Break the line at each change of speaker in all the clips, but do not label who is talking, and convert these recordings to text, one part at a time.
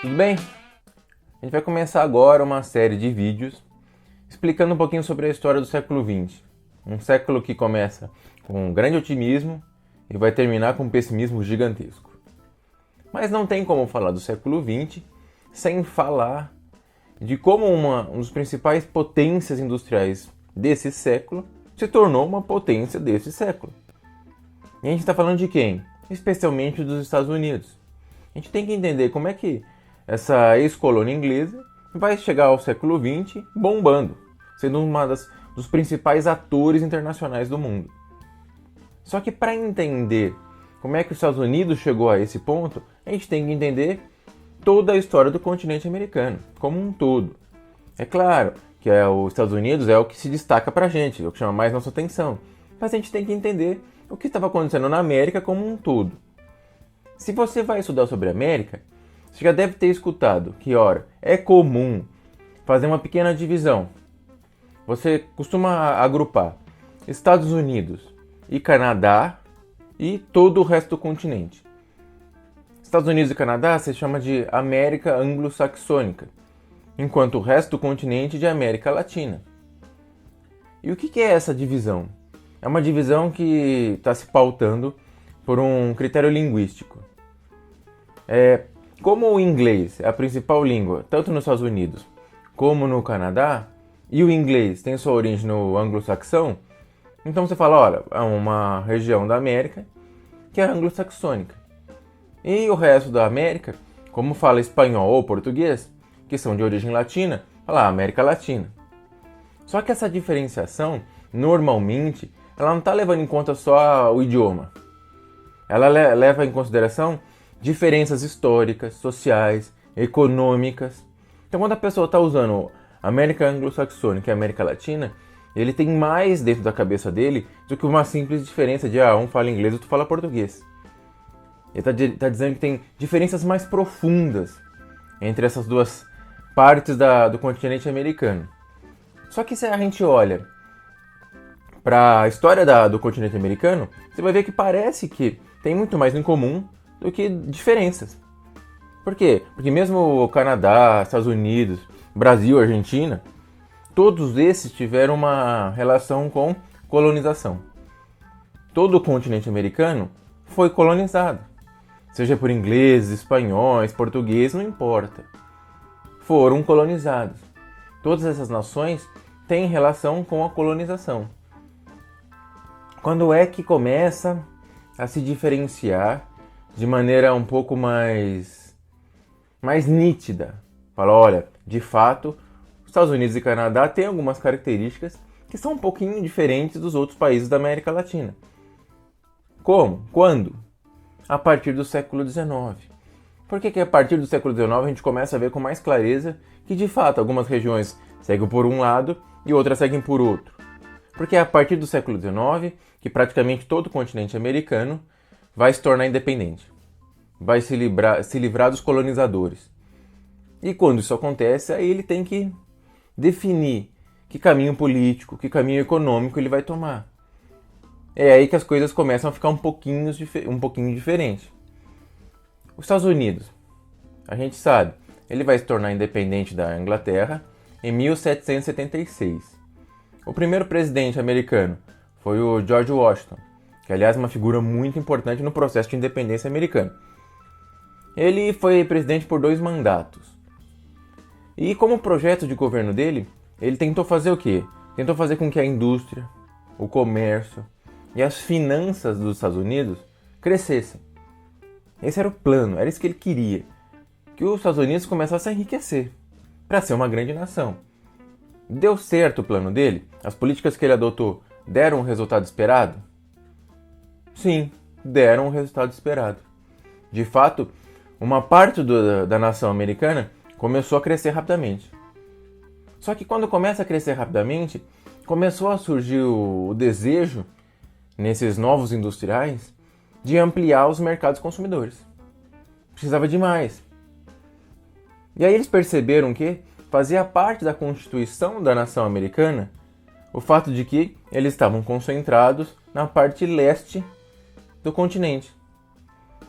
Tudo bem? A gente vai começar agora uma série de vídeos explicando um pouquinho sobre a história do século XX. Um século que começa com um grande otimismo e vai terminar com um pessimismo gigantesco. Mas não tem como falar do século XX sem falar de como uma das principais potências industriais desse século se tornou uma potência desse século. E a gente está falando de quem? Especialmente dos Estados Unidos. A gente tem que entender como é que essa ex-colônia inglesa vai chegar ao século XX bombando, sendo dos principais atores internacionais do mundo. Só que para entender como é que os Estados Unidos chegou a esse ponto, a gente tem que entender toda a história do continente americano, como um todo. É claro que os Estados Unidos é o que se destaca para a gente, é o que chama mais nossa atenção, mas a gente tem que entender o que estava acontecendo na América como um todo. Se você vai estudar sobre a América, você já deve ter escutado que, ora, é comum fazer uma pequena divisão. Você costuma agrupar Estados Unidos e Canadá e todo o resto do continente. Estados Unidos e Canadá se chama de América Anglo-Saxônica, enquanto o resto do continente de América Latina. E o que é essa divisão? É uma divisão que está se pautando por um critério linguístico. Como o inglês é a principal língua, tanto nos Estados Unidos como no Canadá, e o inglês tem sua origem no anglo-saxão, então você fala, olha, é uma região da América que é anglo-saxônica. E o resto da América, como fala espanhol ou português, que são de origem latina, fala América Latina. Só que essa diferenciação, normalmente, ela não está levando em conta só o idioma. Ela leva em consideração diferenças históricas, sociais, econômicas. Então, quando a pessoa está usando América Anglo-Saxônica e América Latina, ele tem mais dentro da cabeça dele do que uma simples diferença de um fala inglês e outro fala português. Ele está dizendo que tem diferenças mais profundas entre essas duas partes do continente americano. Só que se a gente olha para a história do continente americano, você vai ver que parece que tem muito mais em comum do que diferenças. Por quê? Porque mesmo o Canadá, Estados Unidos, Brasil, Argentina, todos esses tiveram uma relação com colonização. Todo o continente americano foi colonizado. Seja por ingleses, espanhóis, portugueses, não importa. Foram colonizados. Todas essas nações têm relação com a colonização. Quando é que começa a se diferenciar de maneira um pouco mais nítida? Fala, olha, de fato, os Estados Unidos e Canadá têm algumas características que são um pouquinho diferentes dos outros países da América Latina. Como? Quando? A partir do século XIX. Por que a partir do século XIX a gente começa a ver com mais clareza que, de fato, algumas regiões seguem por um lado e outras seguem por outro? Porque é a partir do século XIX que praticamente todo o continente americano vai se tornar independente. Vai se livrar dos colonizadores. E quando isso acontece, aí ele tem que definir que caminho político, que caminho econômico ele vai tomar. É aí que as coisas começam a ficar um pouquinho diferentes. Os Estados Unidos, a gente sabe, ele vai se tornar independente da Inglaterra em 1776. O primeiro presidente americano foi o George Washington, que aliás é uma figura muito importante no processo de independência americano. Ele foi presidente por 2 mandatos. E como projeto de governo dele, ele tentou fazer o quê? Tentou fazer com que a indústria, o comércio e as finanças dos Estados Unidos crescessem. Esse era o plano, era isso que ele queria. Que os Estados Unidos começassem a enriquecer, para ser uma grande nação. Deu certo o plano dele? As políticas que ele adotou deram o resultado esperado? Sim, deram o resultado esperado. De fato, uma parte da nação americana começou a crescer rapidamente. Só que quando começa a crescer rapidamente, começou a surgir o desejo, nesses novos industriais, de ampliar os mercados consumidores. Precisava de mais. E aí eles perceberam que fazia parte da constituição da nação americana o fato de que eles estavam concentrados na parte leste do continente.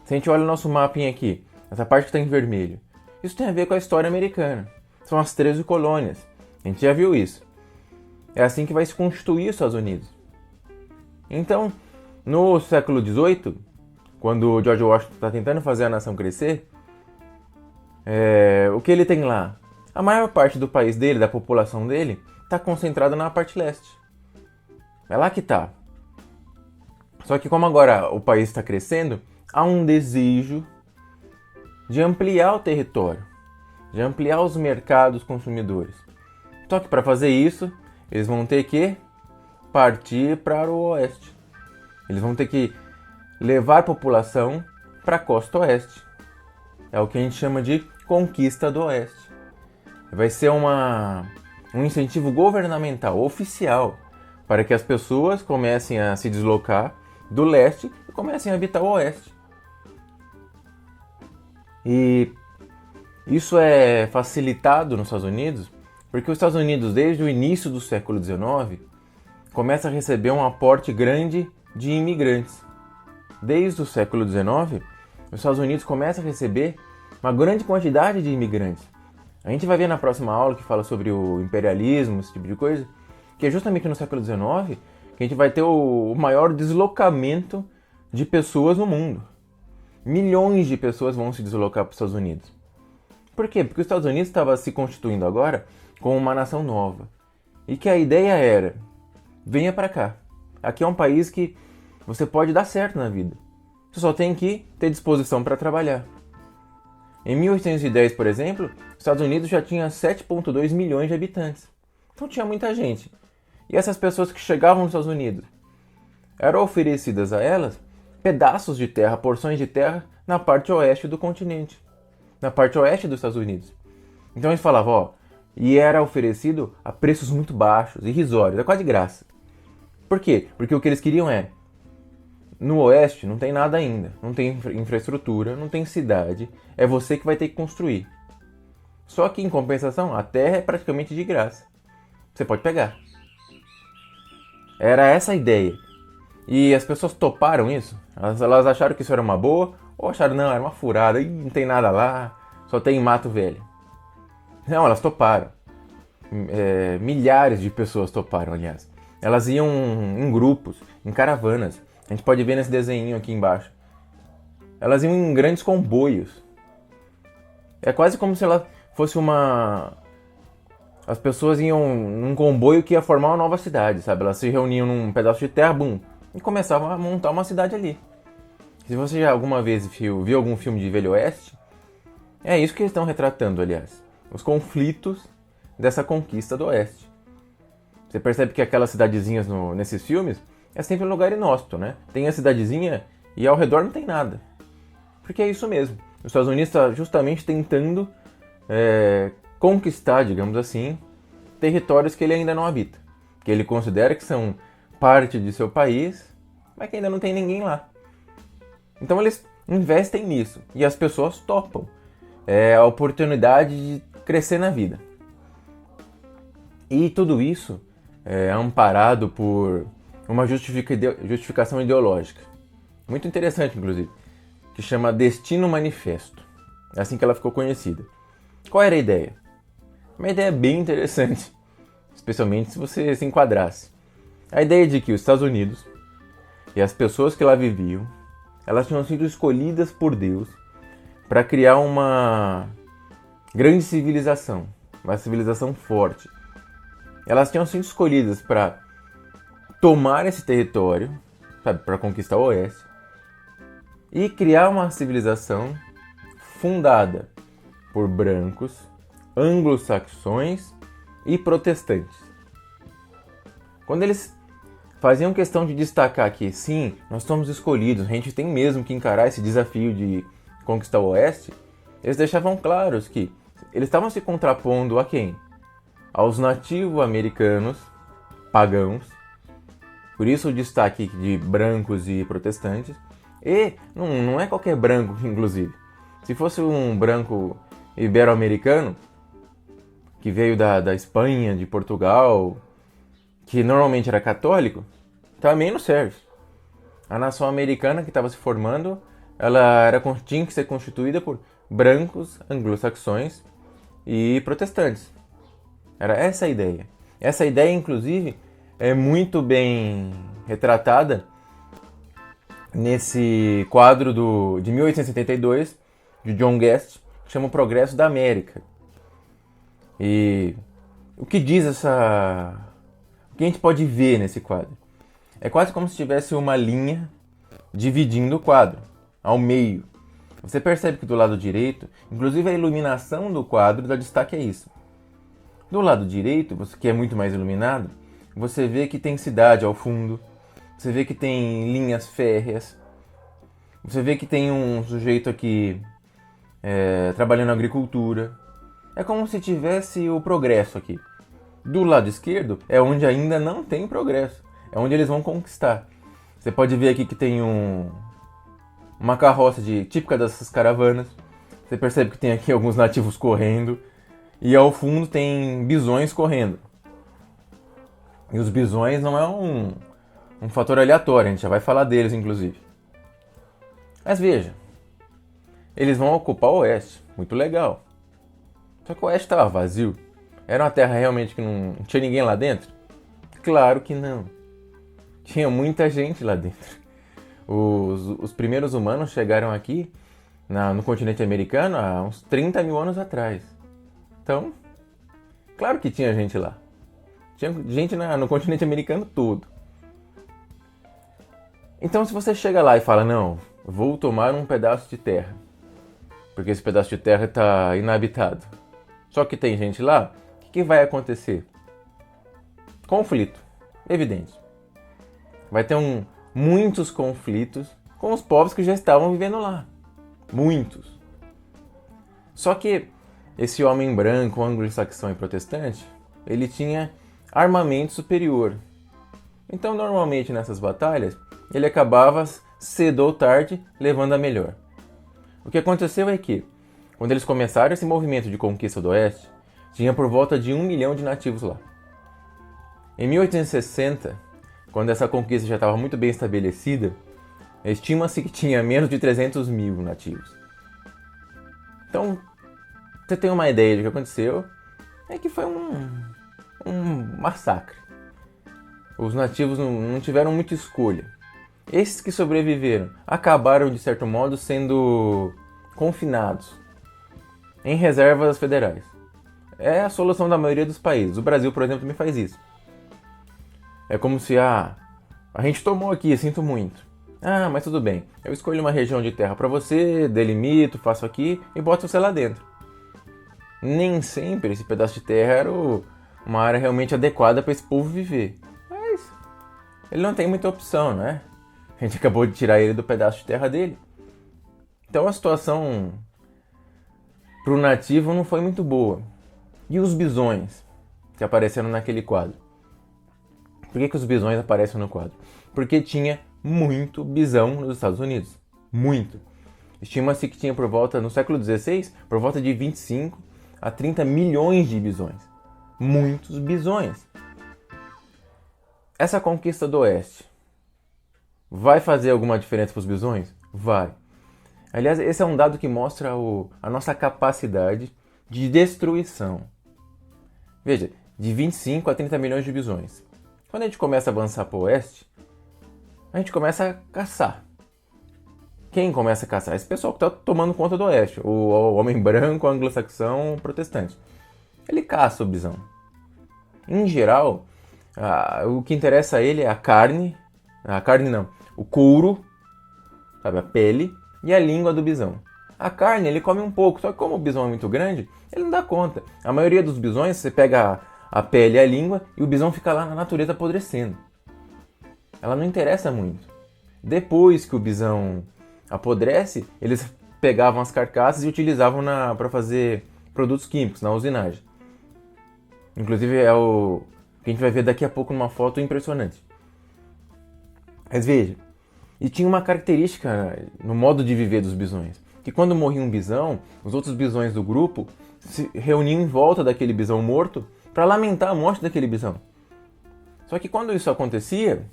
Se a gente olha o nosso mapinha aqui, essa parte que está em vermelho, Isso tem a ver com a história americana. São as 13 colônias. A gente já viu isso. É assim que vai se constituir os Estados Unidos. Então, no século XVIII, quando o George Washington está tentando fazer a nação crescer, o que ele tem lá? A maior parte do país dele, da população dele, está concentrada na parte leste. É lá que está. Só que como agora o país está crescendo, há um desejo de ampliar o território, de ampliar os mercados consumidores. Só que para fazer isso, eles vão ter que partir para o oeste. Eles vão ter que levar a população para a costa oeste. É o que a gente chama de conquista do oeste. Vai ser um incentivo governamental oficial para que as pessoas comecem a se deslocar do leste e comecem a habitar o oeste. E isso é facilitado nos Estados Unidos porque os Estados Unidos, desde o início do século XIX, começa a receber um aporte grande de imigrantes. Desde o século XIX, os Estados Unidos começam a receber uma grande quantidade de imigrantes. A gente vai ver na próxima aula que fala sobre o imperialismo, esse tipo de coisa, que é justamente no século XIX que a gente vai ter o maior deslocamento de pessoas no mundo. Milhões de pessoas vão se deslocar para os Estados Unidos. Por quê? Porque os Estados Unidos estava se constituindo agora como uma nação nova. E que a ideia era, venha para cá. Aqui é um país que você pode dar certo na vida. Você só tem que ter disposição para trabalhar. Em 1810, por exemplo, os Estados Unidos já tinha 7,2 milhões de habitantes. Então tinha muita gente. E essas pessoas que chegavam nos Estados Unidos eram oferecidas a elas pedaços de terra, porções de terra na parte oeste do continente, na parte oeste dos Estados Unidos. Então eles falavam, e era oferecido a preços muito baixos, irrisórios, é quase de graça. Por quê? Porque o que eles queriam no oeste não tem nada ainda, não tem infraestrutura, não tem cidade, é você que vai ter que construir. Só que em compensação, a terra é praticamente de graça. Você pode pegar. Era essa a ideia. E as pessoas toparam isso. Elas acharam que isso era uma boa, ou acharam, não, era uma furada, não tem nada lá, só tem mato velho. Não, elas toparam. Milhares de pessoas toparam, aliás. Elas iam em grupos, em caravanas. A gente pode ver nesse desenho aqui embaixo. Elas iam em grandes comboios. É quase como se ela fosse As pessoas iam num comboio que ia formar uma nova cidade, sabe? Elas se reuniam num pedaço de terra, e começavam a montar uma cidade ali. Se você já alguma vez viu algum filme de Velho Oeste, é isso que eles estão retratando, aliás. Os conflitos dessa conquista do Oeste. Você percebe que aquelas cidadezinhas nesses filmes é sempre um lugar inóspito, né? Tem a cidadezinha e ao redor não tem nada. Porque é isso mesmo. Os Estados Unidos está justamente tentando conquistar, digamos assim, territórios que ele ainda não habita. Que ele considera que são parte de seu país, mas que ainda não tem ninguém lá. Então eles investem nisso e as pessoas topam. É a oportunidade de crescer na vida. E tudo isso é amparado por uma justificação ideológica. Muito interessante, inclusive, que chama Destino Manifesto. É assim que ela ficou conhecida. Qual era a ideia? Uma ideia bem interessante, especialmente se você se enquadrasse. A ideia de que os Estados Unidos e as pessoas que lá viviam, elas tinham sido escolhidas por Deus para criar uma grande civilização, uma civilização forte. Elas tinham sido escolhidas para tomar esse território, sabe, para conquistar o Oeste, e criar uma civilização fundada por brancos, anglo-saxões e protestantes. Quando eles faziam questão de destacar que, sim, nós somos escolhidos, a gente tem mesmo que encarar esse desafio de conquistar o Oeste, eles deixavam claros que eles estavam se contrapondo a quem? Aos nativo-americanos pagãos. Por isso o destaque de brancos e protestantes. E não é qualquer branco, inclusive. Se fosse um branco ibero-americano, que veio da Espanha, de Portugal, que normalmente era católico, também não serve. A nação americana que estava se formando, ela tinha que ser constituída por brancos, anglo-saxões e protestantes. Era essa a ideia. Essa ideia, inclusive, é muito bem retratada nesse quadro de 1872, de John Guest, que chama O Progresso da América. E o que diz essa... O que a gente pode ver nesse quadro? É quase como se tivesse uma linha dividindo o quadro, ao meio. Você percebe que do lado direito, inclusive a iluminação do quadro dá destaque a isso. Do lado direito, que é muito mais iluminado, você vê que tem cidade ao fundo, você vê que tem linhas férreas, você vê que tem um sujeito aqui trabalhando na agricultura. É como se tivesse o progresso aqui. Do lado esquerdo é onde ainda não tem progresso, é onde eles vão conquistar. Você pode ver aqui que tem uma carroça típica dessas caravanas. Você percebe que tem aqui alguns nativos correndo. E ao fundo tem bisões correndo. E os bisões não é um fator aleatório, a gente já vai falar deles inclusive. Mas veja, eles vão ocupar o oeste, muito legal. Só que o oeste estava vazio. Era uma terra realmente que não tinha ninguém lá dentro? Claro que não. Tinha muita gente lá dentro. Os primeiros humanos chegaram aqui no continente americano há uns 30 mil anos atrás. Então, claro que tinha gente lá. Tinha gente no continente americano todo. Então, se você chega lá e fala, não, vou tomar um pedaço de terra, porque esse pedaço de terra está inabitado, só que tem gente lá, o que vai acontecer? Conflito, evidente. Vai ter muitos conflitos com os povos que já estavam vivendo lá. Muitos. Só que esse homem branco, anglo-saxão e protestante, ele tinha armamento superior. Então, normalmente nessas batalhas, ele acabava cedo ou tarde levando a melhor. O que aconteceu é que, quando eles começaram esse movimento de conquista do Oeste, tinha por volta de 1 milhão de nativos lá. Em 1860, quando essa conquista já estava muito bem estabelecida, estima-se que tinha menos de 300 mil nativos. Então, você tem uma ideia do que aconteceu, é que foi um massacre. Os nativos não tiveram muita escolha. Esses que sobreviveram acabaram, de certo modo, sendo confinados em reservas federais. É a solução da maioria dos países. O Brasil, por exemplo, também faz isso. É como se, a gente tomou aqui, sinto muito. Mas tudo bem, eu escolho uma região de terra para você, delimito, faço aqui e boto você lá dentro. Nem sempre esse pedaço de terra era uma área realmente adequada para esse povo viver. Mas ele não tem muita opção, né? A gente acabou de tirar ele do pedaço de terra dele. Então a situação para o nativo não foi muito boa. E os bisões que apareceram naquele quadro? Por que os bisões aparecem no quadro? Porque tinha muito bisão nos Estados Unidos. Muito. Estima-se que tinha por volta, no século XVI, por volta de 25 a 30 milhões de bisões. Muitos bisões. Essa conquista do Oeste vai fazer alguma diferença para os bisões? Vai. Aliás, esse é um dado que mostra a nossa capacidade de destruição. Veja, de 25 a 30 milhões de bisões. Quando a gente começa a avançar para o Oeste, a gente começa a caçar. Quem começa a caçar? Esse pessoal que está tomando conta do Oeste. O homem branco, o anglo-saxão, o protestante. Ele caça o bisão. Em geral, o que interessa a ele é a carne não, o couro, sabe, a pele e a língua do bisão. A carne ele come um pouco, só que como o bisão é muito grande, ele não dá conta. A maioria dos bisões, você pega a pele e a língua e o bisão fica lá na natureza apodrecendo. Ela não interessa muito. Depois que o bisão apodrece, eles pegavam as carcaças e utilizavam para fazer produtos químicos na usinagem. Inclusive é o que a gente vai ver daqui a pouco numa foto impressionante. Mas veja, e tinha uma característica no modo de viver dos bisões, que quando morria um bisão, os outros bisões do grupo se reuniam em volta daquele bisão morto para lamentar a morte daquele bisão. Só que quando isso acontecia,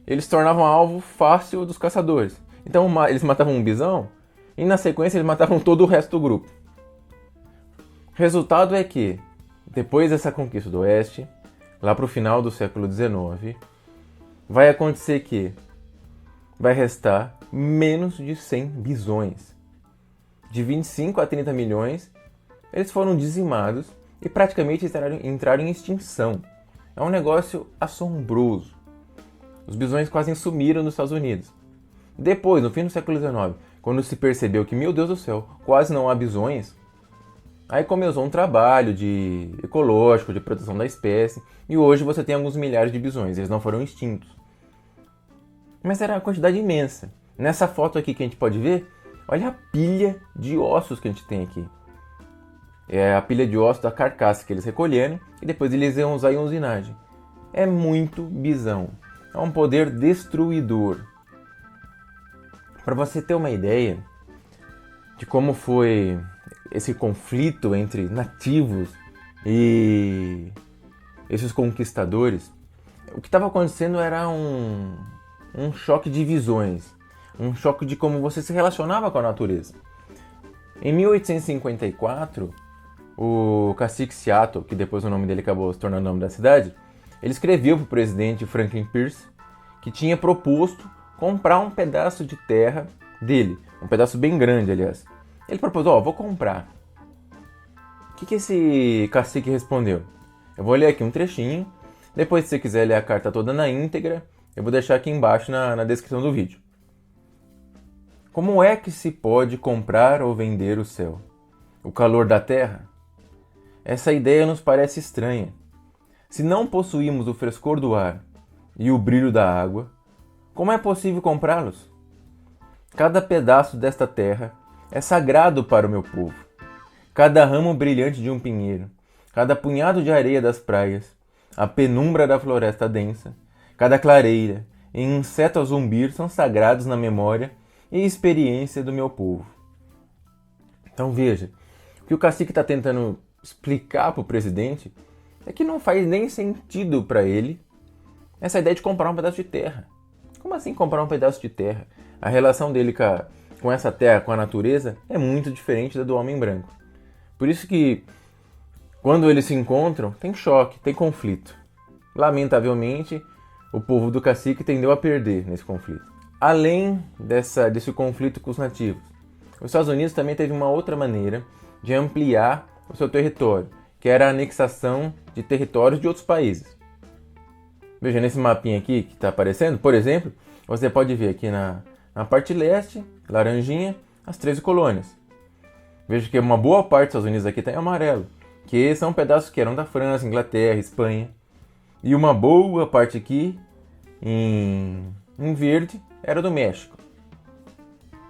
eles se tornavam alvo fácil dos caçadores. Então eles matavam um bisão, E na sequência eles matavam todo o resto do grupo. Resultado é que, depois dessa conquista do Oeste, lá para o final do século XIX, vai acontecer que vai restar menos de 100 bisões. De 25 a 30 milhões, eles foram dizimados e praticamente entraram em extinção. É um negócio assombroso. Os bisões quase sumiram nos Estados Unidos. Depois, no fim do século XIX, quando se percebeu que, meu Deus do céu, quase não há bisões, aí começou um trabalho ecológico, de proteção da espécie, e hoje você tem alguns milhares de bisões, eles não foram extintos. Mas era uma quantidade imensa. Nessa foto aqui que a gente pode ver, olha a pilha de ossos que a gente tem aqui. É a pilha de ossos da carcaça que eles recolheram e depois eles iam usar em usinagem. É muito bisão. É um poder destruidor. Para você ter uma ideia de como foi esse conflito entre nativos e esses conquistadores, o que estava acontecendo era um choque de visões, um choque de como você se relacionava com a natureza. Em 1854, o cacique Seattle, que depois o nome dele acabou se tornando o nome da cidade, ele escreveu para o presidente Franklin Pierce que tinha proposto comprar um pedaço de terra dele, um pedaço bem grande, aliás. Ele propôs, vou comprar. O que esse cacique respondeu? Eu vou ler aqui um trechinho, depois se você quiser ler a carta toda na íntegra, eu vou deixar aqui embaixo na descrição do vídeo. Como é que se pode comprar ou vender o céu? O calor da terra? Essa ideia nos parece estranha. Se não possuímos o frescor do ar e o brilho da água, como é possível comprá-los? Cada pedaço desta terra é sagrado para o meu povo. Cada ramo brilhante de um pinheiro, cada punhado de areia das praias, a penumbra da floresta densa, cada clareira e inseto a zumbir são sagrados na memória e experiência do meu povo. Então veja, o que o cacique está tentando explicar para o presidente é que não faz nem sentido para ele essa ideia de comprar um pedaço de terra. Como assim comprar um pedaço de terra? A relação dele com essa terra, com a natureza, é muito diferente da do homem branco. Por isso que, quando eles se encontram, tem choque, tem conflito. Lamentavelmente, o povo do cacique tendeu a perder nesse conflito. Além desse conflito com os nativos, os Estados Unidos também teve uma outra maneira de ampliar o seu território, que era a anexação de territórios de outros países. Veja, nesse mapinha aqui que está aparecendo, por exemplo, você pode ver aqui na parte leste, laranjinha, as 13 colônias. Veja que uma boa parte dos Estados Unidos aqui está em amarelo, que são pedaços que eram da França, Inglaterra, Espanha. E uma boa parte aqui, em verde, era do México.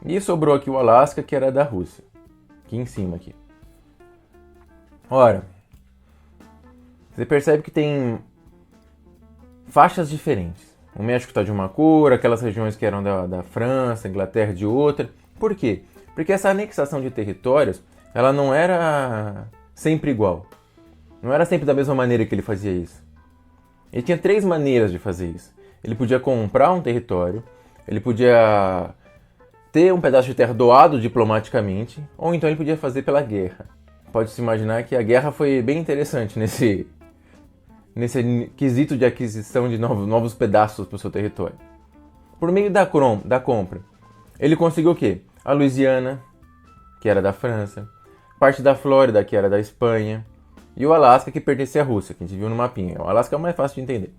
E sobrou aqui o Alasca, que era da Rússia. Aqui em cima, aqui. Ora, você percebe que tem faixas diferentes. O México está de uma cor, aquelas regiões que eram da França, Inglaterra de outra. Por quê? Porque essa anexação de territórios, ela não era sempre igual. Não era sempre da mesma maneira que ele fazia isso. Ele tinha 3 maneiras de fazer isso. Ele podia comprar um território, ele podia ter um pedaço de terra doado diplomaticamente, ou então ele podia fazer pela guerra. Pode-se imaginar que a guerra foi bem interessante nesse quesito de aquisição de novos pedaços para o seu território. Por meio da compra, ele conseguiu o quê? A Louisiana, que era da França, parte da Flórida, que era da Espanha, e o Alasca, que pertencia à Rússia, que a gente viu no mapinha. O Alasca é o mais fácil de entender.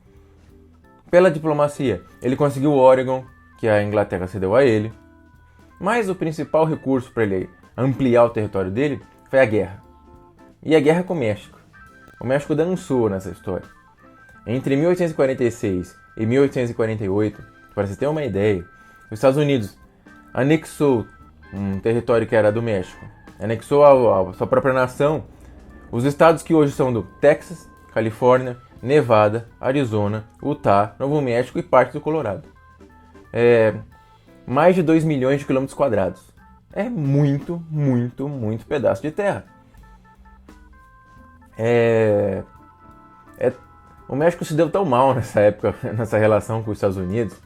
Pela diplomacia, ele conseguiu o Oregon, que a Inglaterra cedeu a ele. Mas o principal recurso para ele ampliar o território dele foi a guerra. E a guerra com o México. O México dançou nessa história. Entre 1846 e 1848, para você ter uma ideia, os Estados Unidos anexou um território que era do México. Anexou a sua própria nação os estados que hoje são do Texas, Califórnia, Nevada, Arizona, Utah, Novo México e parte do Colorado. Mais de 2 milhões de quilômetros quadrados. É muito, muito, muito pedaço de terra. O México se deu tão mal nessa época, nessa relação com os Estados Unidos,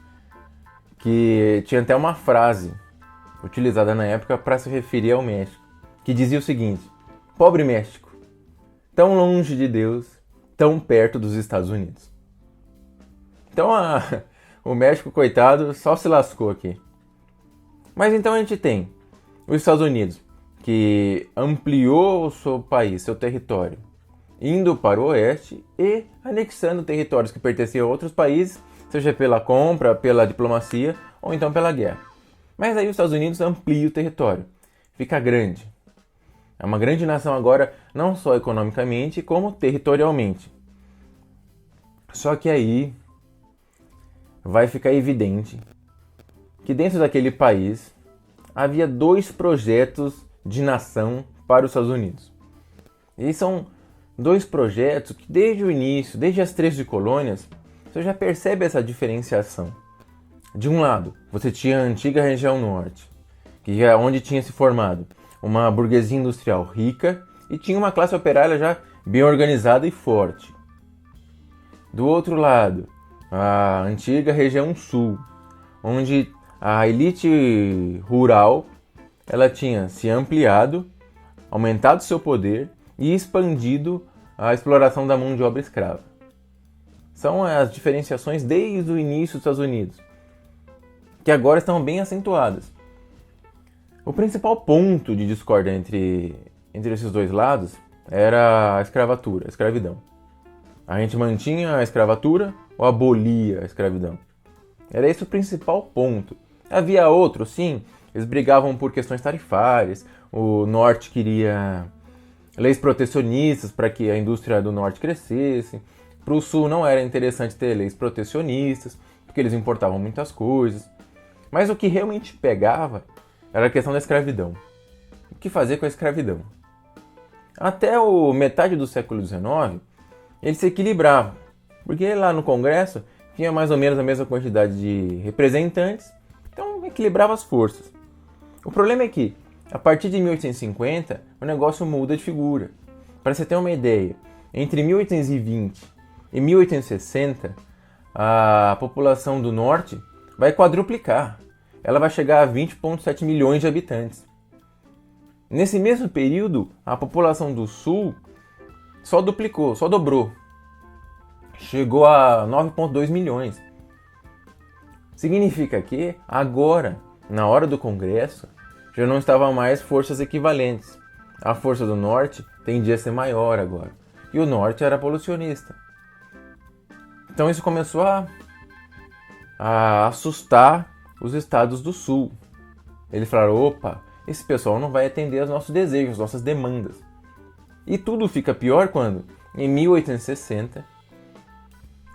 que tinha até uma frase utilizada na época para se referir ao México, que dizia o seguinte: pobre México, tão longe de Deus, tão perto dos Estados Unidos. Então o México, coitado, só se lascou aqui. Mas então a gente tem os Estados Unidos, que ampliou o seu país, seu território, indo para o oeste e anexando territórios que pertenciam a outros países, seja pela compra, pela diplomacia ou então pela guerra. Mas aí os Estados Unidos ampliam o território, fica grande. É uma grande nação agora, não só economicamente, como territorialmente. Só que aí vai ficar evidente que dentro daquele país havia 2 projetos de nação para os Estados Unidos. E são 2 projetos que desde o início, desde as 13 colônias, você já percebe essa diferenciação. De um lado, você tinha a antiga região norte, que é onde tinha se formado uma burguesia industrial rica e tinha uma classe operária já bem organizada e forte. Do outro lado, a antiga região sul, onde a elite rural ela tinha se ampliado, aumentado seu poder e expandido a exploração da mão de obra escrava. São as diferenciações desde o início dos Estados Unidos, que agora estão bem acentuadas. O principal ponto de discórdia entre esses 2 lados era a escravatura, a escravidão. A gente mantinha a escravatura ou abolia a escravidão? Era esse o principal ponto. Havia outro, sim, eles brigavam por questões tarifárias, o norte queria leis protecionistas para que a indústria do norte crescesse, para o sul não era interessante ter leis protecionistas, porque eles importavam muitas coisas. Mas o que realmente pegava era a questão da escravidão. O que fazer com a escravidão? Até a metade do século XIX, ele se equilibrava, porque lá no Congresso tinha mais ou menos a mesma quantidade de representantes, então equilibrava as forças. O problema é que, a partir de 1850, o negócio muda de figura. Para você ter uma ideia, entre 1820 e 1860, a população do norte vai quadruplicar. Ela vai chegar a 20,7 milhões de habitantes. Nesse mesmo período, a população do sul só duplicou, só dobrou. Chegou a 9,2 milhões. Significa que agora, na hora do Congresso, já não estavam mais forças equivalentes. A força do norte tendia a ser maior agora. E o norte era abolicionista. Então isso começou a assustar os estados do sul. Eles falaram: opa, esse pessoal não vai atender aos nossos desejos, às nossas demandas. E tudo fica pior quando, em 1860,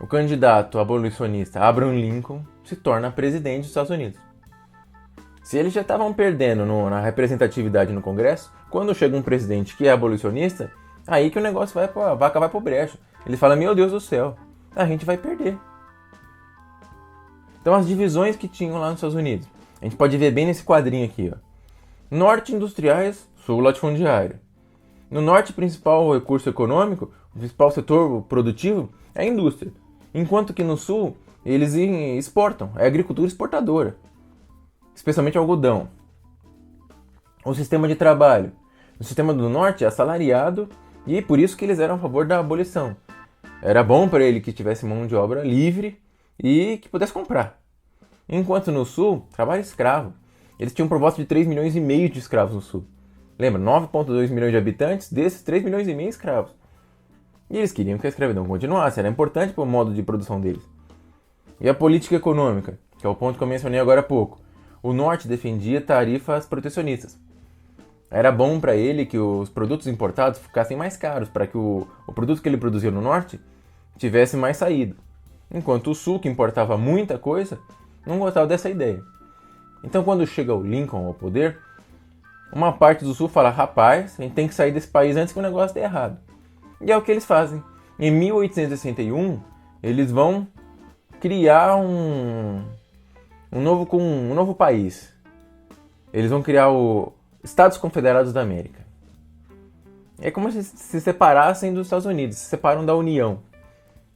o candidato abolicionista Abraham Lincoln se torna presidente dos Estados Unidos. Se eles já estavam perdendo na representatividade no Congresso, quando chega um presidente que é abolicionista, aí que o negócio a vaca vai pro brejo. Ele fala: meu Deus do céu, a gente vai perder. Então as divisões que tinham lá nos Estados Unidos, a gente pode ver bem nesse quadrinho aqui, ó. Norte industriais, sul latifundiário. No norte, o principal recurso econômico, o principal setor produtivo é a indústria. Enquanto que no sul, eles exportam, é agricultura exportadora. Especialmente algodão. O sistema de trabalho. No sistema do norte é assalariado e por isso que eles eram a favor da abolição. Era bom para ele que tivesse mão de obra livre e que pudesse comprar. Enquanto no sul, trabalho escravo. Eles tinham por volta de 3,5 milhões de escravos no sul. Lembra, 9,2 milhões de habitantes, desses 3,5 milhões escravos. E eles queriam que a escravidão continuasse, era importante para o modo de produção deles. E a política econômica, que é o ponto que eu mencionei agora há pouco. O norte defendia tarifas protecionistas. Era bom para ele que os produtos importados ficassem mais caros, para que o produto que ele produzia no norte tivesse mais saída. Enquanto o sul, que importava muita coisa, não gostava dessa ideia. Então quando chega o Lincoln ao poder, uma parte do sul fala: rapaz, a gente tem que sair desse país antes que o negócio dê errado. E é o que eles fazem. Em 1861, eles vão criar um novo país. Eles vão criar o Estados Confederados da América. É como se separassem dos Estados Unidos, se separam da União.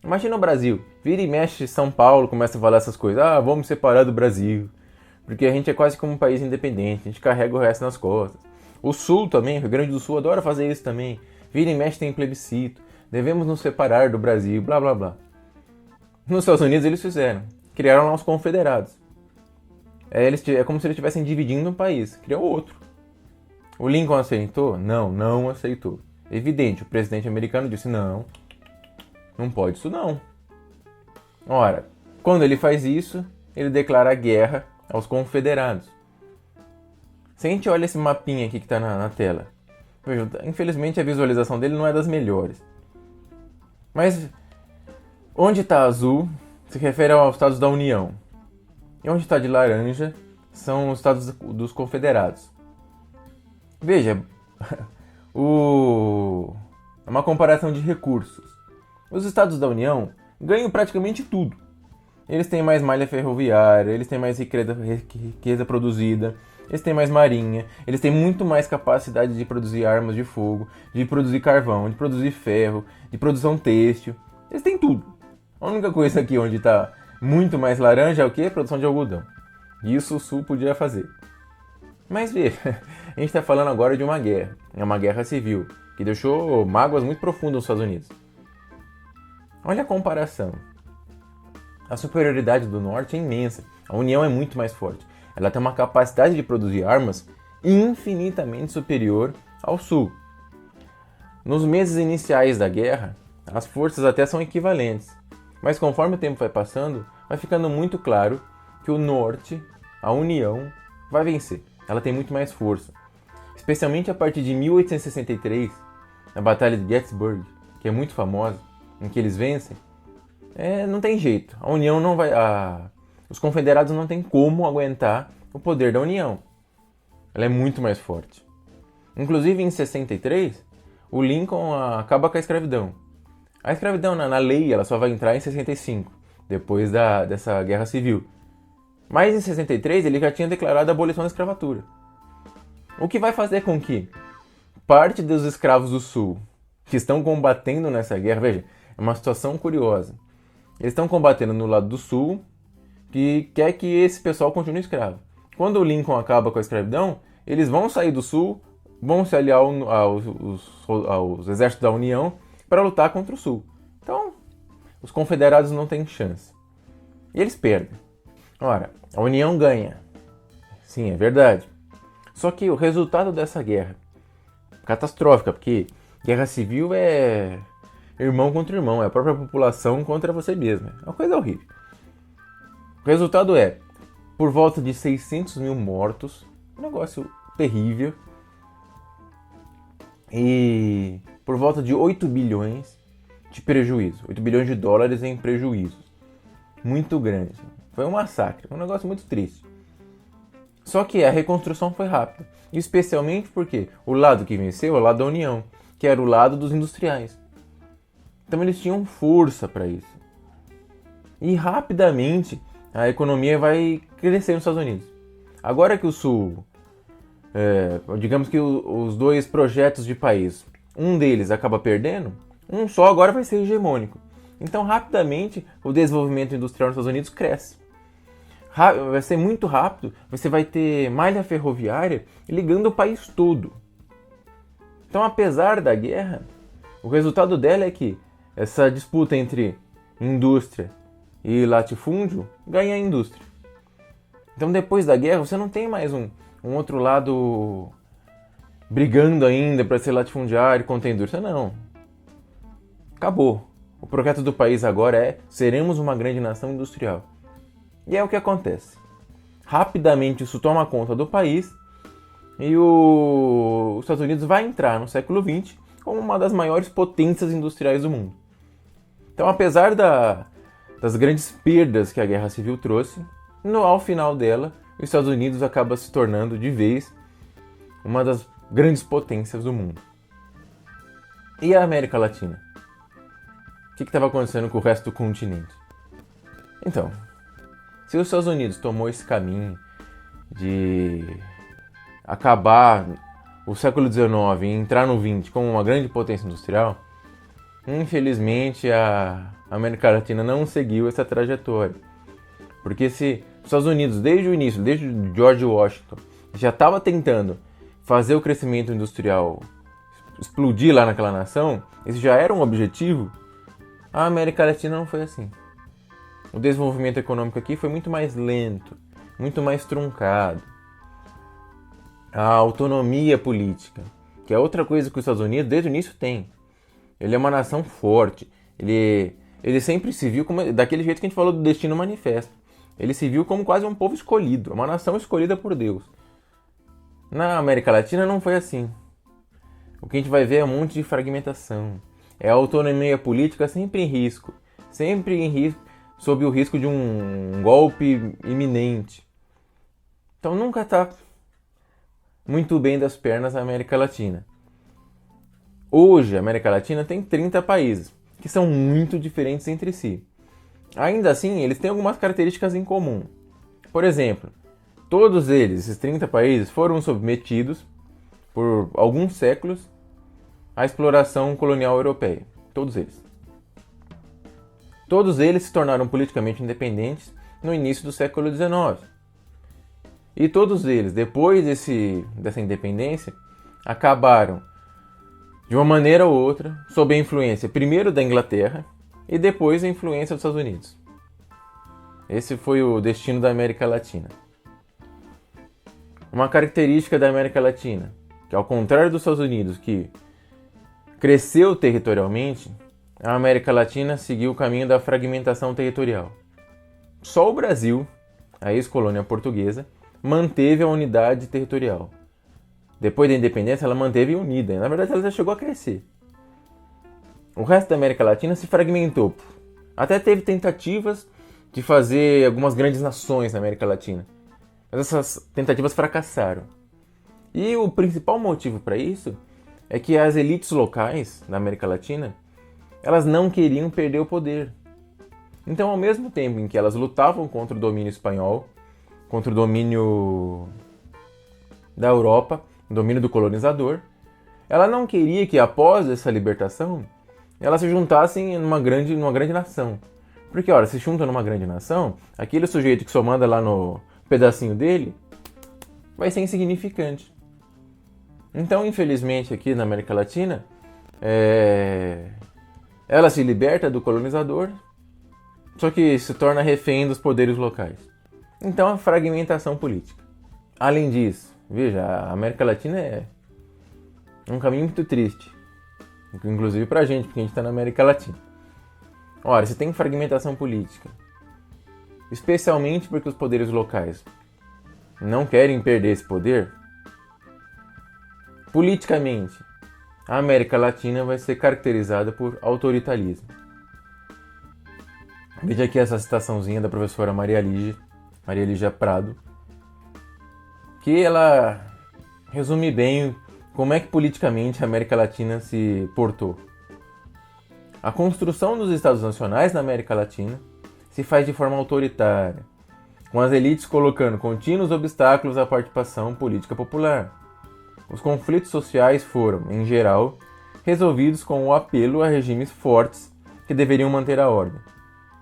Imagina o Brasil, vira e mexe São Paulo, começa a falar essas coisas: ah, vamos separar do Brasil, porque a gente é quase como um país independente, a gente carrega o resto nas costas. O Sul também, o Rio Grande do Sul adora fazer isso também. Vira e mexe tem plebiscito, devemos nos separar do Brasil, blá blá blá. Nos Estados Unidos eles fizeram, criaram lá os confederados. É como se eles estivessem dividindo um país, criou outro. O Lincoln aceitou? Não, não aceitou. Evidente, o presidente americano disse não, não pode isso não. Ora, quando ele faz isso, ele declara guerra aos confederados. Se a gente olha esse mapinha aqui que está na tela, veja, infelizmente a visualização dele não é das melhores. Mas onde está azul se refere aos Estados da União. E onde está de laranja são os Estados dos Confederados. Veja, é uma comparação de recursos. Os Estados da União ganham praticamente tudo. Eles têm mais malha ferroviária, eles têm mais riqueza produzida, eles têm mais marinha, eles têm muito mais capacidade de produzir armas de fogo, de produzir carvão, de produzir ferro, de produção têxtil. Eles têm tudo. A única coisa aqui onde está muito mais laranja é o quê? Produção de algodão. Isso o Sul podia fazer. Mas veja, a gente está falando agora de uma guerra. É uma guerra civil, que deixou mágoas muito profundas nos Estados Unidos. Olha a comparação. A superioridade do Norte é imensa. A União é muito mais forte. Ela tem uma capacidade de produzir armas infinitamente superior ao Sul. Nos meses iniciais da guerra, as forças até são equivalentes. Mas conforme o tempo vai passando, vai ficando muito claro que o Norte, a União, vai vencer. Ela tem muito mais força. Especialmente a partir de 1863, na Batalha de Gettysburg, que é muito famosa, em que eles vencem, não tem jeito. A União não vai... Os confederados não têm como aguentar o poder da União. Ela é muito mais forte. Inclusive, em 63, o Lincoln acaba com a escravidão. A escravidão, na lei, ela só vai entrar em 65, depois dessa guerra civil. Mas em 63, ele já tinha declarado a abolição da escravatura. O que vai fazer com que parte dos escravos do Sul, que estão combatendo nessa guerra, veja, é uma situação curiosa. Eles estão combatendo no lado do Sul, que quer que esse pessoal continue escravo. Quando o Lincoln acaba com a escravidão, eles vão sair do Sul, vão se aliar aos exércitos da União para lutar contra o Sul. Então, os confederados não têm chance. E eles perdem. Ora, a União ganha. Sim, é verdade. Só que o resultado dessa guerra, catastrófica, porque guerra civil é irmão contra irmão, é a própria população contra você mesmo. É uma coisa horrível. O resultado é, por volta de 600 mil mortos, um negócio terrível, e por volta de 8 bilhões de prejuízo, 8 bilhões de dólares em prejuízos. Muito grande. Foi um massacre, um negócio muito triste. Só que a reconstrução foi rápida, especialmente porque o lado que venceu é o lado da União, que era o lado dos industriais. Então eles tinham força para isso. E rapidamente a economia vai crescer nos Estados Unidos. Agora que o Sul, digamos que os dois projetos de país, um deles acaba perdendo, um só agora vai ser hegemônico. Então rapidamente o desenvolvimento industrial nos Estados Unidos cresce. Vai ser muito rápido, você vai ter malha ferroviária ligando o país todo. Então, apesar da guerra, o resultado dela é que essa disputa entre indústria e latifúndio ganha a indústria. Então, depois da guerra, você não tem mais um outro lado brigando ainda para ser latifundiário contra a indústria, não. Acabou. O projeto do país agora é seremos uma grande nação industrial. E é o que acontece. Rapidamente isso toma conta do país e os Estados Unidos vai entrar no século XX como uma das maiores potências industriais do mundo. Então, apesar das grandes perdas que a Guerra Civil trouxe, ao final dela, os Estados Unidos acaba se tornando de vez uma das grandes potências do mundo. E a América Latina? O que estava acontecendo com o resto do continente? Então, se os Estados Unidos tomou esse caminho de acabar o século XIX e entrar no XX como uma grande potência industrial, infelizmente a América Latina não seguiu essa trajetória. Porque se Estados Unidos, desde o início, desde George Washington, já estava tentando fazer o crescimento industrial explodir lá naquela nação, esse já era um objetivo, a América Latina não foi assim. O desenvolvimento econômico aqui foi muito mais lento, muito mais truncado. A autonomia política, que é outra coisa que os Estados Unidos desde o início tem. Ele é uma nação forte, ele sempre se viu como, daquele jeito que a gente falou do Destino Manifesto. Ele se viu como quase um povo escolhido, uma nação escolhida por Deus. Na América Latina não foi assim. O que a gente vai ver é um monte de fragmentação. É a autonomia política sempre em risco, sob o risco de um golpe iminente. Então nunca está muito bem das pernas a América Latina. Hoje a América Latina tem 30 países, que são muito diferentes entre si. Ainda assim, eles têm algumas características em comum. Por exemplo, todos eles, esses 30 países, foram submetidos por alguns séculos à exploração colonial europeia. Todos eles. Todos eles se tornaram politicamente independentes no início do século XIX. E todos eles, depois dessa independência, acabaram, de uma maneira ou outra, sob a influência primeiro da Inglaterra e depois a influência dos Estados Unidos. Esse foi o destino da América Latina. Uma característica da América Latina, que ao contrário dos Estados Unidos, que cresceu territorialmente, a América Latina seguiu o caminho da fragmentação territorial. Só o Brasil, a ex-colônia portuguesa, manteve a unidade territorial. Depois da independência, ela manteve unida. Na verdade, ela já chegou a crescer. O resto da América Latina se fragmentou. Até teve tentativas de fazer algumas grandes nações na América Latina. Mas essas tentativas fracassaram. E o principal motivo para isso é que as elites locais da América Latina, elas não queriam perder o poder. Então, ao mesmo tempo em que elas lutavam contra o domínio espanhol, contra o domínio da Europa, o domínio do colonizador, ela não queria que após essa libertação elas se juntassem numa grande nação. Porque, olha, se juntam numa grande nação, aquele sujeito que só manda lá no pedacinho dele vai ser insignificante. Então, infelizmente, aqui na América Latina, ela se liberta do colonizador, só que se torna refém dos poderes locais. Então, a fragmentação política. Além disso, veja, a América Latina é um caminho muito triste, inclusive pra gente, porque a gente está na América Latina. Ora, você tem fragmentação política, especialmente porque os poderes locais não querem perder esse poder. Politicamente, a América Latina vai ser caracterizada por autoritarismo. Veja aqui essa citaçãozinha da professora Maria Lígia Prado, que ela resume bem como é que politicamente a América Latina se portou. A construção dos Estados Nacionais na América Latina se faz de forma autoritária, com as elites colocando contínuos obstáculos à participação política popular. Os conflitos sociais foram, em geral, resolvidos com o apelo a regimes fortes que deveriam manter a ordem.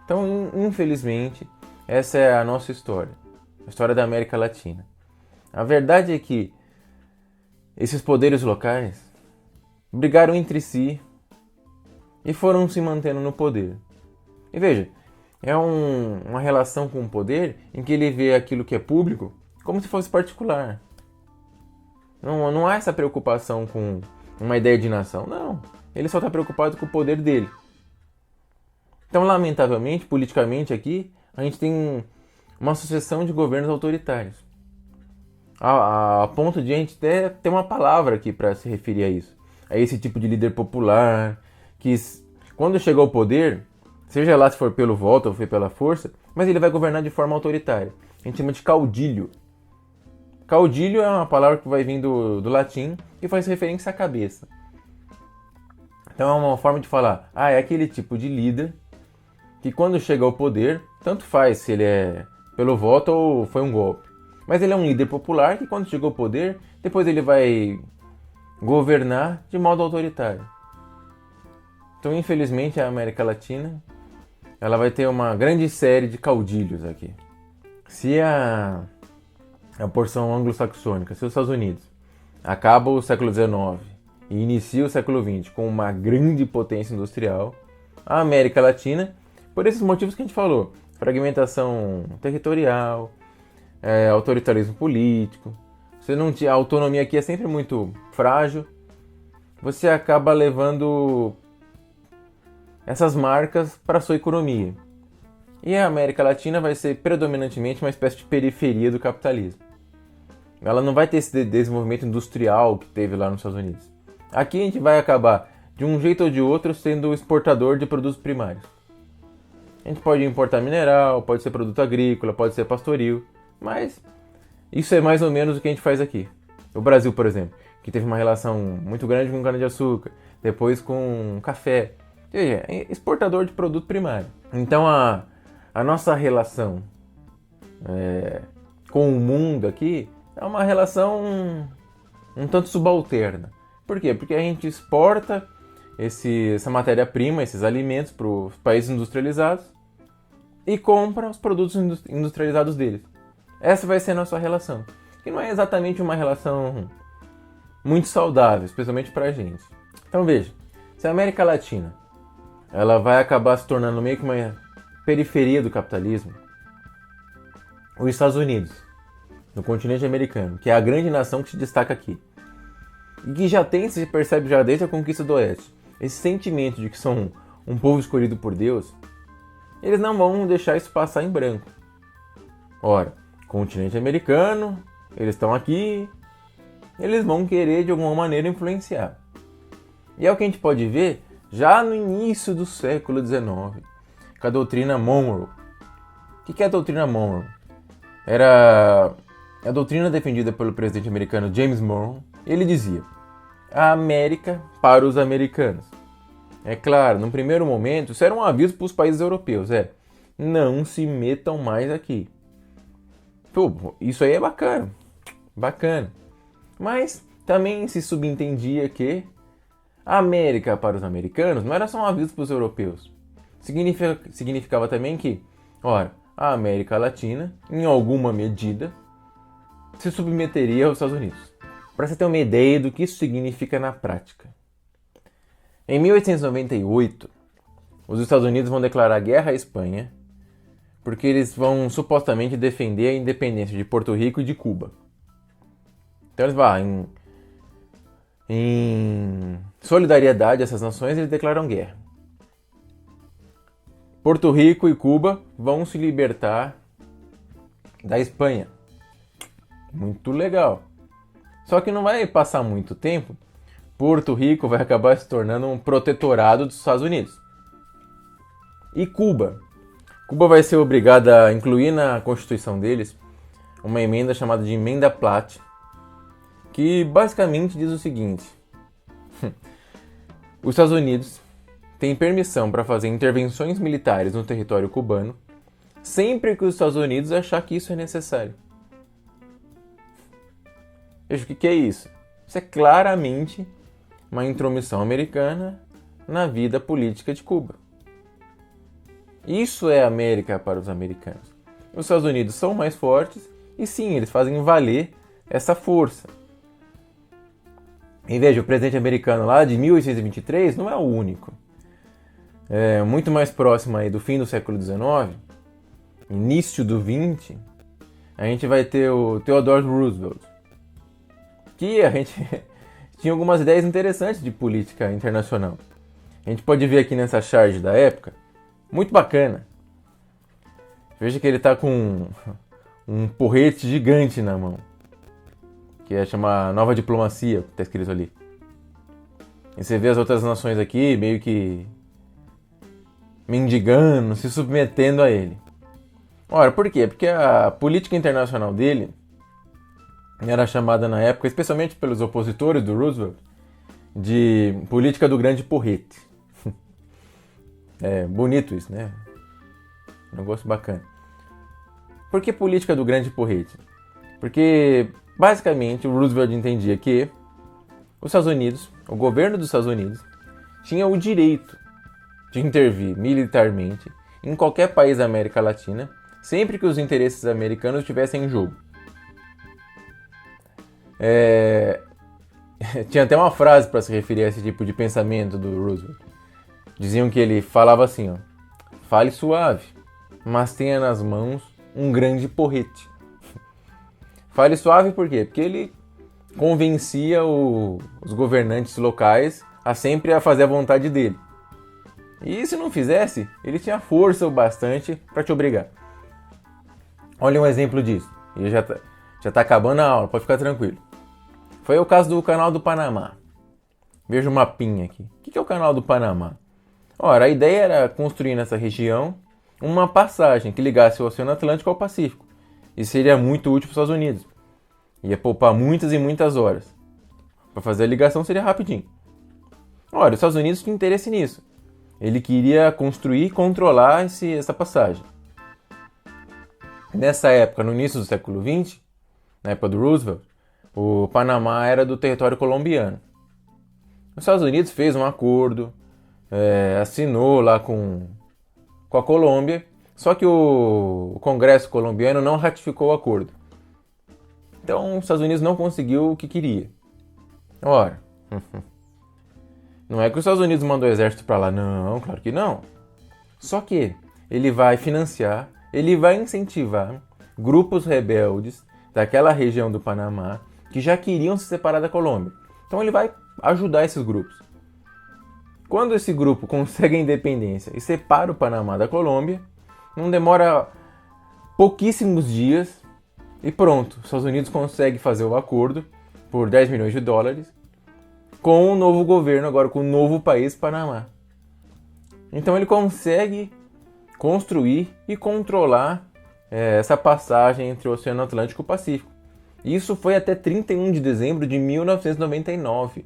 Então, infelizmente, essa é a nossa história, a história da América Latina. A verdade é que esses poderes locais brigaram entre si e foram se mantendo no poder. E veja, é uma relação com o poder em que ele vê aquilo que é público como se fosse particular. Não há essa preocupação com uma ideia de nação, não. Ele só está preocupado com o poder dele. Então, lamentavelmente, politicamente aqui, a gente tem uma sucessão de governos autoritários. A ponto de a gente até ter uma palavra aqui para se referir a isso. A esse tipo de líder popular, que quando chega ao poder, seja lá se for pelo voto ou for pela força, mas ele vai governar de forma autoritária. A gente chama de caudilho. Caudilho é uma palavra que vai vir do latim e faz referência à cabeça. Então é uma forma de falar, é aquele tipo de líder que quando chega ao poder, tanto faz se ele é pelo voto ou foi um golpe. Mas ele é um líder popular que quando chegou ao poder, depois ele vai governar de modo autoritário. Então, infelizmente, a América Latina ela vai ter uma grande série de caudilhos aqui. Se a porção anglo-saxônica, se os Estados Unidos acaba o século XIX e inicia o século XX com uma grande potência industrial, a América Latina, por esses motivos que a gente falou, fragmentação territorial, autoritarismo político, a autonomia aqui é sempre muito frágil, você acaba levando essas marcas para a sua economia. E a América Latina vai ser predominantemente uma espécie de periferia do capitalismo. Ela não vai ter esse desenvolvimento industrial que teve lá nos Estados Unidos. Aqui a gente vai acabar, de um jeito ou de outro, sendo exportador de produtos primários. A gente pode importar mineral, pode ser produto agrícola, pode ser pastoril, mas isso é mais ou menos o que a gente faz aqui. O Brasil, por exemplo, que teve uma relação muito grande com cana-de-açúcar, depois com café. Ou seja, é exportador de produto primário. Então a nossa relação com o mundo aqui é uma relação um tanto subalterna. Por quê? Porque a gente exporta essa matéria-prima, esses alimentos para os países industrializados e compra os produtos industrializados deles. Essa vai ser a nossa relação. Que não é exatamente uma relação muito saudável, especialmente para a gente. Então veja, se a América Latina ela vai acabar se tornando meio que uma periferia do capitalismo, os Estados Unidos, no continente americano, que é a grande nação que se destaca aqui, e que se percebe já desde a conquista do Oeste, esse sentimento de que são um povo escolhido por Deus, eles não vão deixar isso passar em branco. Ora, continente americano, eles estão aqui, eles vão querer de alguma maneira influenciar. E é o que a gente pode ver já no início do século XIX, com a doutrina Monroe. O que é a doutrina Monroe? Era a doutrina defendida pelo presidente americano James Monroe. Ele dizia: a América para os americanos. É claro, no primeiro momento, isso era um aviso para os países europeus. Não se metam mais aqui. Pô, isso aí é bacana. Bacana. Mas também se subentendia que a América para os americanos não era só um aviso para os europeus. Significava também que, ora, a América Latina, em alguma medida, se submeteria aos Estados Unidos. Para você ter uma ideia do que isso significa na prática. Em 1898, os Estados Unidos vão declarar guerra à Espanha porque eles vão supostamente defender a independência de Porto Rico e de Cuba. Então eles vão, em solidariedade a essas nações, eles declaram guerra. Porto Rico e Cuba vão se libertar da Espanha. Muito legal. Só que não vai passar muito tempo, Porto Rico vai acabar se tornando um protetorado dos Estados Unidos. E Cuba? Cuba vai ser obrigada a incluir na Constituição deles uma emenda chamada de Emenda Platt, que basicamente diz o seguinte: os Estados Unidos têm permissão para fazer intervenções militares no território cubano sempre que os Estados Unidos achar que isso é necessário. Veja, o que é isso? Isso é claramente uma intromissão americana na vida política de Cuba. Isso é América para os americanos. Os Estados Unidos são mais fortes e sim, eles fazem valer essa força. E veja, o presidente americano lá de 1823 não é o único. É muito mais próximo aí do fim do século XIX, início do XX, a gente vai ter o Theodore Roosevelt, que a gente tinha algumas ideias interessantes de política internacional. A gente pode ver aqui nessa charge da época, muito bacana. Veja que ele está com um porrete gigante na mão, que é chamar Nova Diplomacia, que está escrito ali. E você vê as outras nações aqui meio que mendigando, se submetendo a ele. Ora, por quê? Porque a política internacional dele era chamada na época, especialmente pelos opositores do Roosevelt, de política do grande porrete. É bonito isso, né? Um negócio bacana. Por que política do grande porrete? Porque, basicamente, o Roosevelt entendia que os Estados Unidos, o governo dos Estados Unidos, tinha o direito de intervir militarmente em qualquer país da América Latina sempre que os interesses americanos estivessem em jogo. Tinha até uma frase para se referir a esse tipo de pensamento do Roosevelt. Diziam que ele falava assim, ó: fale suave, mas tenha nas mãos um grande porrete. Fale suave por quê? Porque ele convencia os governantes locais a sempre a fazer a vontade dele. E se não fizesse, ele tinha força o bastante para te obrigar. Olha um exemplo disso. E já tá acabando a aula, pode ficar tranquilo. Foi o caso do Canal do Panamá. Veja o mapinha aqui. O que é o Canal do Panamá? Ora, a ideia era construir nessa região uma passagem que ligasse o Oceano Atlântico ao Pacífico. E seria muito útil para os Estados Unidos. Ia poupar muitas e muitas horas. Para fazer a ligação seria rapidinho. Ora, os Estados Unidos tinham interesse nisso. Ele queria construir e controlar essa passagem. Nessa época, no início do século XX, na época do Roosevelt, o Panamá era do território colombiano. Os Estados Unidos fez um acordo, assinou lá com a Colômbia, só que o Congresso colombiano não ratificou o acordo. Então, os Estados Unidos não conseguiu o que queria. Ora, não é que os Estados Unidos mandou o exército para lá, não, claro que não. Só que ele vai financiar, ele vai incentivar grupos rebeldes daquela região do Panamá que já queriam se separar da Colômbia. Então ele vai ajudar esses grupos. Quando esse grupo consegue a independência e separa o Panamá da Colômbia, não demora pouquíssimos dias e pronto, os Estados Unidos consegue fazer o acordo por 10 milhões de dólares com o novo governo, agora com o novo país Panamá. Então ele consegue construir e controlar essa passagem entre o Oceano Atlântico e o Pacífico. Isso foi até 31 de dezembro de 1999.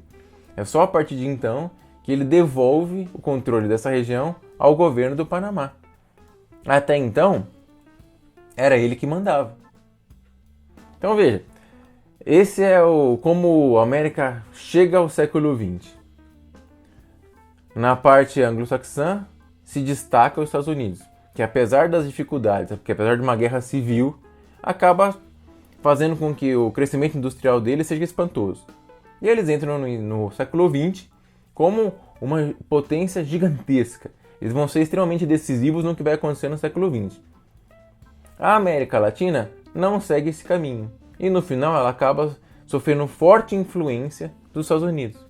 É só a partir de então que ele devolve o controle dessa região ao governo do Panamá. Até então, era ele que mandava. Então veja, esse é como a América chega ao século XX. Na parte anglo-saxã, se destaca os Estados Unidos, que apesar das dificuldades, que apesar de uma guerra civil, acaba fazendo com que o crescimento industrial deles seja espantoso. E eles entram no século XX como uma potência gigantesca. Eles vão ser extremamente decisivos no que vai acontecer no século XX. A América Latina não segue esse caminho. E no final ela acaba sofrendo forte influência dos Estados Unidos.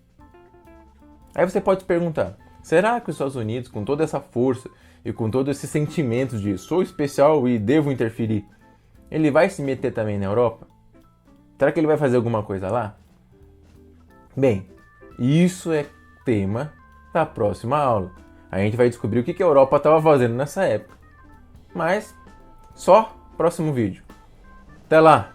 Aí você pode se perguntar, será que os Estados Unidos, com toda essa força e com todo esse sentimento de sou especial e devo interferir, ele vai se meter também na Europa? Será que ele vai fazer alguma coisa lá? Bem, isso é tema da próxima aula. A gente vai descobrir o que a Europa estava fazendo nessa época. Mas, só próximo vídeo. Até lá!